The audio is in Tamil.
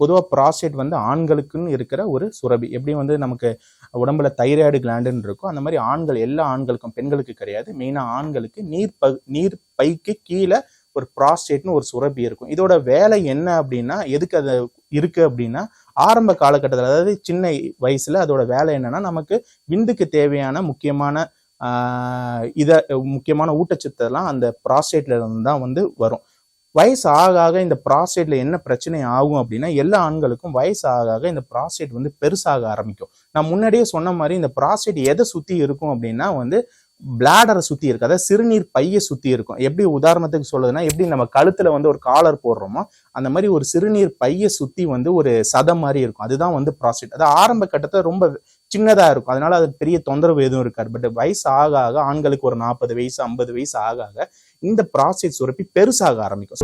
பொதுவாக ப்ராஸ்டேட் வந்து ஆண்களுக்குன்னு இருக்கிற ஒரு சுரபி. எப்படி வந்து நமக்கு உடம்புல தைராய்டு கிளாண்டுன்னு இருக்கும், அந்த மாதிரி ஆண்கள் எல்லா ஆண்களுக்கும், பெண்களுக்கு கிடையாது, மெயினாக ஆண்களுக்கு நீர் பைக்கு கீழே ஒரு ப்ராஸ்டேட்னு ஒரு சுரபி இருக்கும். இதோட வேலை என்ன அப்படின்னா, எதுக்கு அது இருக்கு அப்படின்னா, ஆரம்ப காலகட்டத்தில் அதாவது சின்ன வயசுல அதோட வேலை என்னன்னா, நமக்கு விந்துக்கு தேவையான முக்கியமான ஊட்டச்சத்தெல்லாம் அந்த ப்ராஸ்டேட்ல இருந்து தான் வந்து வரும். வயசு ஆக ஆக இந்த ப்ராஸ்டேட்ல என்ன பிரச்சனை ஆகும் அப்படின்னா, எல்லா ஆண்களுக்கும் வயசு ஆக ஆக இந்த ப்ராஸ்டேட் வந்து பெருசாக ஆரம்பிக்கும். நான் முன்னாடியே சொன்ன மாதிரி இந்த ப்ராஸ்டேட் எதை சுத்தி இருக்கும் அப்படின்னா வந்து பிளாடரை சுத்தி இருக்கு, அதாவது சிறுநீர் பையை சுத்தி இருக்கும். எப்படி உதாரணத்துக்கு சொல்லுதுன்னா, எப்படி நம்ம கழுத்துல வந்து ஒரு காலர் போடுறோமோ அந்த மாதிரி ஒரு சிறுநீர் பையை சுத்தி வந்து ஒரு சதம் மாதிரி இருக்கும். அதுதான் வந்து ப்ராஸ்டேட். அது ஆரம்ப கட்டத்துல ரொம்ப சின்னதா இருக்கும், அதனால அது பெரிய தொந்தரவு எதுவும் இருக்காது. பட் வயசு ஆக ஆக ஆண்களுக்கு ஒரு 40 வயசு 50 வயசு ஆக ஆக இந்த ப்ராஸ்டேட் சுரப்பி பெருசாக ஆரம்பிக்கும்.